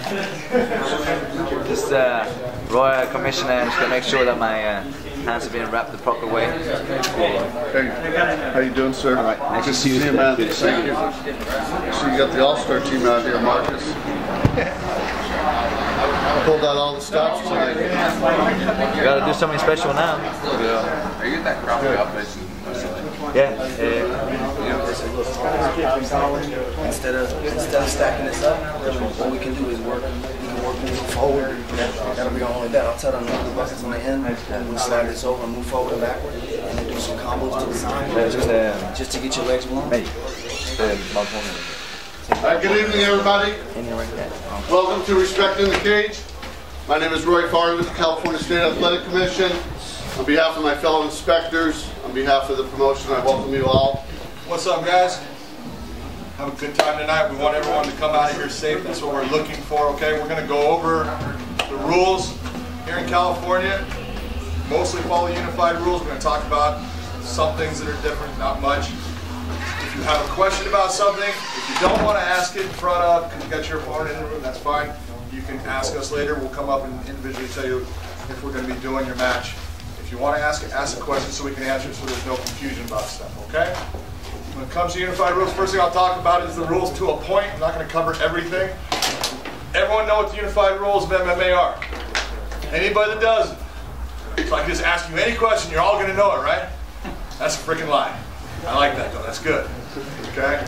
Just Royal Commissioner, just to make sure that my hands are being wrapped the proper way. Hey, how you doing, sir? All right, nice to see you, man. Thank you. So you got the All-Star team out here, Marcus. Pulled out all the stops tonight. You gotta do something special now. Yeah. Are you that crappy outfit? Yeah. Instead of stacking this up, what we can do is work. We can work moving forward. That'll be only that. I'll tell them to move the buckets on the end. And we'll slide this over and move forward and backward, and then do some combos to the side, just to get your legs warm. Good evening, everybody. Welcome to Respecting the Cage. My name is Roy Farley with the California State Athletic Commission. On behalf of my fellow inspectors, on behalf of the promotion, I welcome you all. What's up, guys? Have a good time tonight. We want everyone to come out of here safe. That's what we're looking for, okay? We're going to go over the rules here in California. Mostly follow unified rules. We're going to talk about some things that are different, not much. If you have a question about something, if you don't want to ask it in front of, because you got your opponent in the room, that's fine. You can ask us later. We'll come up and individually tell you if we're going to be doing your match. If you want to ask a question so we can answer it so there's no confusion about stuff, okay? When it comes to unified rules, first thing I'll talk about is the rules to a point. I'm not going to cover everything. Everyone know what the unified rules of MMA are? Anybody that doesn't? So I can just ask you any question, you're all going to know it, right? That's a freaking lie. I like that though, that's good. Okay?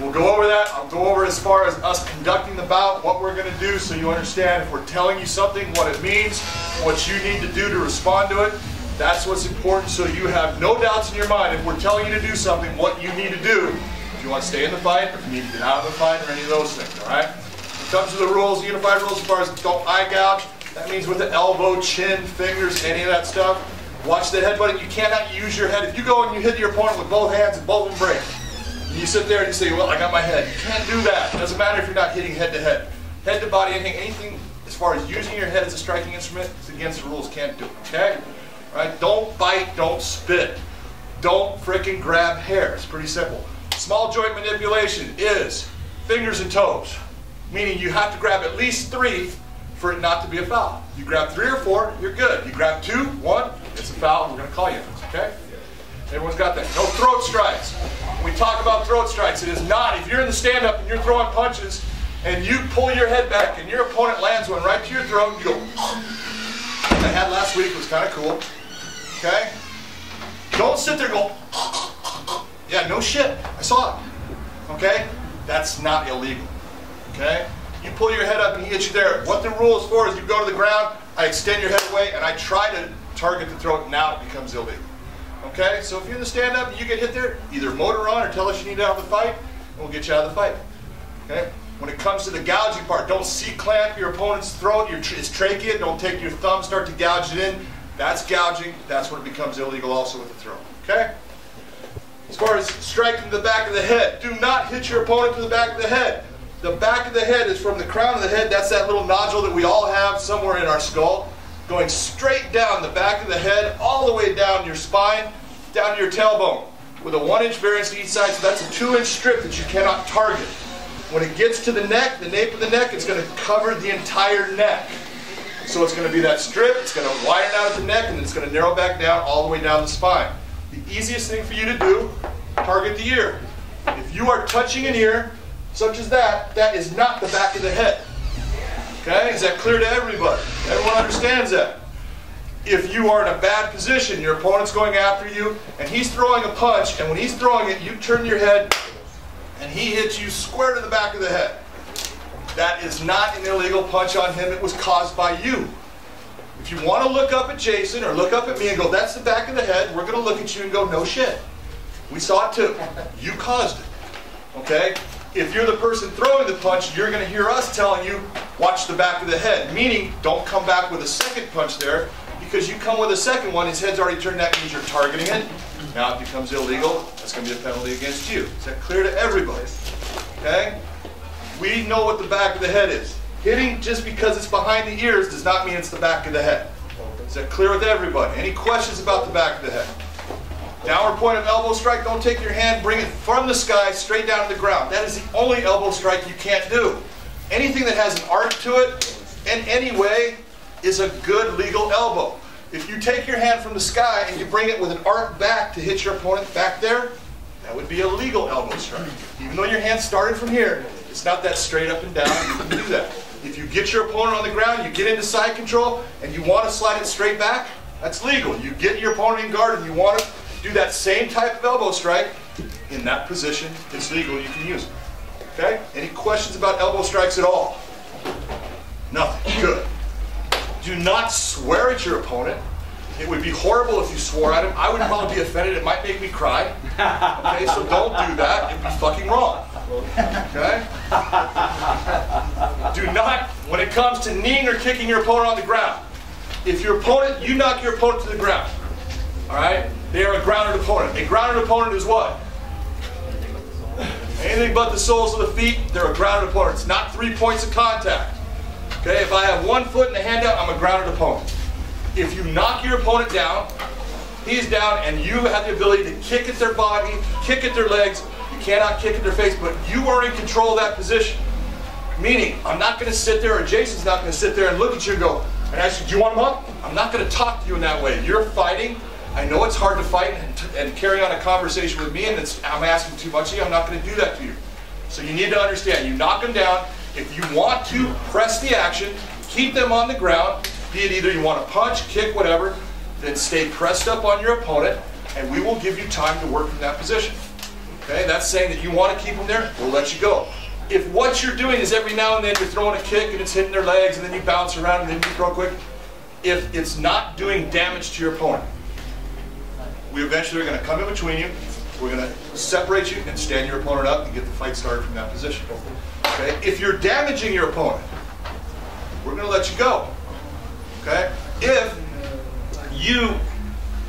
We'll go over that. I'll go over as far as us conducting the bout, what we're going to do so you understand if we're telling you something, what it means, what you need to do to respond to it. That's what's important so you have no doubts in your mind if we're telling you to do something, what you need to do. If you want to stay in the fight, or if you need to get out of the fight, or any of those things, all right? When it comes to the rules, unified rules as far as don't eye gouge, that means with the elbow, chin, fingers, any of that stuff. Watch the headbutt. You cannot use your head. If you go and you hit your opponent with both hands and both of them break, and you sit there and you say, well, I got my head. You can't do that. It doesn't matter if you're not hitting head to head. Head to body, anything as far as using your head as a striking instrument, it's against the rules. Can't do it, okay? All right? Don't bite, don't spit. Don't frickin' grab hair. It's pretty simple. Small joint manipulation is fingers and toes, meaning you have to grab at least 3 for it not to be a foul. You grab 3 or 4, you're good. You grab 2, 1, it's a foul. We're going to call you this, okay? Everyone's got that. No throat strikes. When we talk about throat strikes, it is not. If you're in the stand-up and you're throwing punches and you pull your head back and your opponent lands one right to your throat, you go, what I had last week was kind of cool, okay? Don't sit there and go, yeah, no shit, I saw it, okay? That's not illegal, okay? You pull your head up and he hits you there. What the rule is for is you go to the ground, I extend your head away, and I try to target the throat, and now it becomes illegal. Okay? So if you're in the stand-up and you get hit there, either motor on or tell us you need out of the fight, and we'll get you out of the fight. Okay? When it comes to the gouging part, don't C-clamp your opponent's throat. It's trachea. Don't take your thumb, start to gouge it in. That's gouging. That's when it becomes illegal also with the throat. Okay? As far as striking the back of the head, do not hit your opponent to the back of the head. The back of the head is from the crown of the head. That's that little nodule that we all have somewhere in our skull, going straight down the back of the head, all the way down your spine, down to your tailbone, with a 1-inch variance to each side. So that's a 2-inch strip that you cannot target. When it gets to the neck, the nape of the neck, it's going to cover the entire neck. So it's going to be that strip. It's going to widen out at the neck, and then it's going to narrow back down all the way down the spine. The easiest thing for you to do, target the ear. If you are touching an ear, such as that, that is not the back of the head. Okay? Is that clear to everybody? Everyone understands that. If you are in a bad position, your opponent's going after you, and he's throwing a punch, and when he's throwing it, you turn your head, and he hits you square to the back of the head. That is not an illegal punch on him. It was caused by you. If you want to look up at Jason or look up at me and go, that's the back of the head, we're going to look at you and go, no shit. We saw it too. You caused it. Okay? If you're the person throwing the punch, you're going to hear us telling you, watch the back of the head. Meaning, don't come back with a second punch there, because you come with a second one, his head's already turned, that means you're targeting it. Now it becomes illegal. That's going to be a penalty against you. Is that clear to everybody? Okay? We know what the back of the head is. Hitting just because it's behind the ears does not mean it's the back of the head. Is that clear with everybody? Any questions about the back of the head? Downward point of elbow strike, don't take your hand, bring it from the sky straight down to the ground. That is the only elbow strike you can't do. Anything that has an arc to it in any way is a good legal elbow. If you take your hand from the sky and you bring it with an arc back to hit your opponent back there, that would be a legal elbow strike. Even though your hand started from here, it's not that straight up and down. You can do that. If you get your opponent on the ground, you get into side control, and you want to slide it straight back, that's legal. You get your opponent in guard and you want to do that same type of elbow strike in that position, it's legal. You can use it. Okay? Any questions about elbow strikes at all? Nothing. Good. Do not swear at your opponent. It would be horrible if you swore at him. I would probably be offended. It might make me cry. Okay, so don't do that. It'd be fucking wrong. Okay? Do not, when it comes to kneeing or kicking your opponent on the ground, if your opponent, you knock your opponent to the ground, all right? They are a grounded opponent. A grounded opponent is what? Anything but the soles of the feet, they're a grounded opponent. It's not 3 points of contact. Okay, if I have 1 foot and a hand out, I'm a grounded opponent. If you knock your opponent down, he's down, and you have the ability to kick at their body, kick at their legs. You cannot kick at their face, but you are in control of that position. Meaning, I'm not going to sit there, or Jason's not going to sit there and look at you and go, and ask you, do you want him up? I'm not going to talk to you in that way. You're fighting. I know it's hard to fight and carry on a conversation with me, and I'm asking too much of you. I'm not going to do that to you. So you need to understand, you knock them down. If you want to press the action, keep them on the ground, be it either you want to punch, kick, whatever, then stay pressed up on your opponent, and we will give you time to work from that position. Okay, that's saying that you want to keep them there, we'll let you go. If what you're doing is every now and then you're throwing a kick and it's hitting their legs and then you bounce around and then you throw quick, if it's not doing damage to your opponent, we eventually are going to come in between you, we're going to separate you and stand your opponent up and get the fight started from that position. Okay? If you're damaging your opponent, we're going to let you go. Okay? If you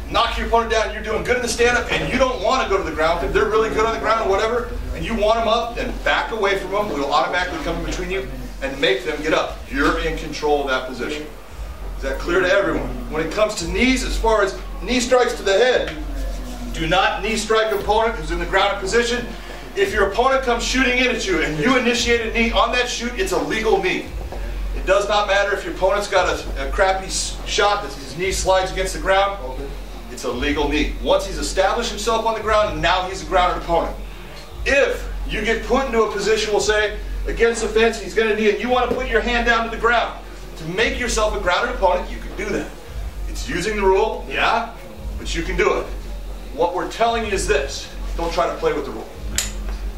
knock your opponent down and you're doing good in the stand-up and you don't want to go to the ground, if they're really good on the ground or whatever, and you want them up, then back away from them. We'll automatically come in between you and make them get up. You're in control of that position. Is that clear to everyone? When it comes to knees, as far as knee strikes to the head, do not knee strike an opponent who's in the grounded position. If your opponent comes shooting in at you and you initiate a knee on that shoot, it's a legal knee. It does not matter if your opponent's got a crappy shot that his knee slides against the ground. It's a legal knee. Once he's established himself on the ground, now he's a grounded opponent. If you get put into a position, we'll say, against the fence, and he's going to knee, and you want to put your hand down to the ground to make yourself a grounded opponent, you can do that. It's using the rule, yeah, but you can do it. What we're telling you is this: don't try to play with the rule.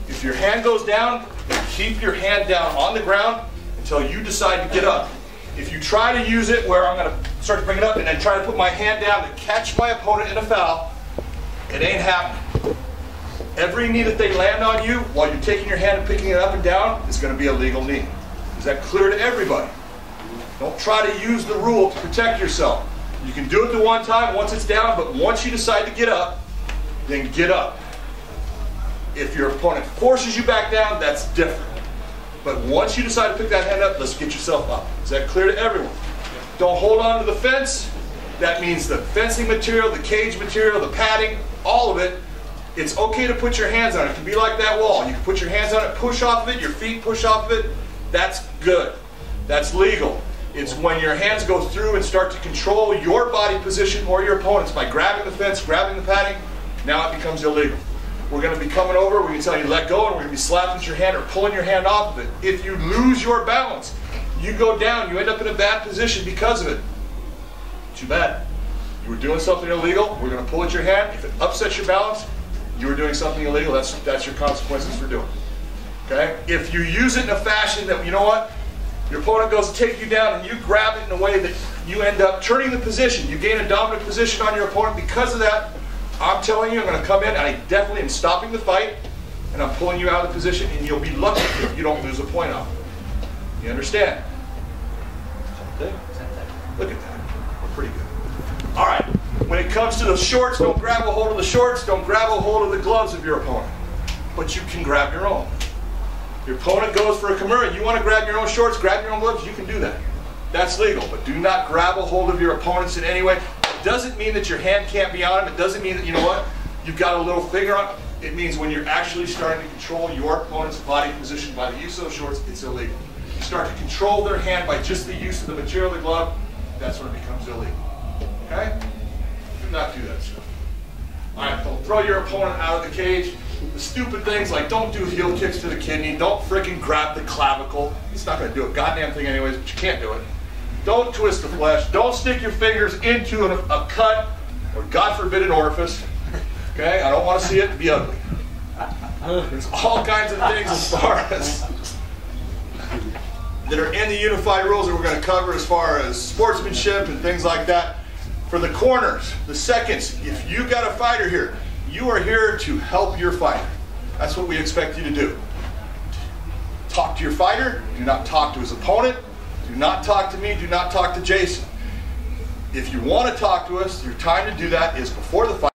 If your hand goes down, keep your hand down on the ground until you decide to get up. If you try to use it where I'm going to start to bring it up and then try to put my hand down to catch my opponent in a foul, it ain't happening. Every knee that they land on you while you're taking your hand and picking it up and down is going to be a legal knee. Is that clear to everybody? Don't try to use the rule to protect yourself. You can do it the one time once it's down, but once you decide to get up, then get up. If your opponent forces you back down, that's different. But once you decide to pick that hand up, let's get yourself up. Is that clear to everyone? Don't hold on to the fence. That means the fencing material, the cage material, the padding, all of it. It's okay to put your hands on it. It can be like that wall. You can put your hands on it, push off of it, your feet push off of it. That's good. That's legal. It's when your hands go through and start to control your body position or your opponent's by grabbing the fence, grabbing the padding. Now it becomes illegal. We're going to be coming over, we're going to tell you let go, and we're going to be slapping at your hand or pulling your hand off of it. If you lose your balance, you go down, you end up in a bad position because of it. Too bad. You were doing something illegal, we're going to pull at your hand. If it upsets your balance, you were doing something illegal, that's your consequences for doing it. Okay? If you use it in a fashion that, you know what, your opponent goes to take you down and you grab it in a way that you end up turning the position, you gain a dominant position on your opponent because of that, I'm telling you, I'm going to come in and I definitely am stopping the fight and I'm pulling you out of the position, and you'll be lucky if you don't lose a point off. You understand? Look at that. We're pretty good. All right. When it comes to the shorts, don't grab a hold of the shorts. Don't grab a hold of the gloves of your opponent. But you can grab your own. Your opponent goes for a Kimura. You want to grab your own shorts, grab your own gloves, you can do that. That's legal. But do not grab a hold of your opponents in any way. It doesn't mean that your hand can't be on him. It doesn't mean that, you know what, you've got a little finger on it. It means when you're actually starting to control your opponent's body position by the use of those shorts, it's illegal. you start to control their hand by just the use of the material of the glove, that's when it becomes illegal. Okay? Do not do that stuff. All right, don't throw your opponent out of the cage. The stupid things like don't do heel kicks to the kidney, don't freaking grab the clavicle. It's not going to do a goddamn thing anyways, but you can't do it. Don't twist the flesh. Don't stick your fingers into a cut or, God forbid, an orifice. Okay? I don't want to see it be ugly. There's all kinds of things as far as that are in the unified rules that we're going to cover as far as sportsmanship and things like that. For the corners, the seconds, if you got a fighter here, you are here to help your fighter. That's what we expect you to do. Talk to your fighter. Do not talk to his opponent. Do not talk to me. Do not talk to Jason. If you want to talk to us, your time to do that is before the fight.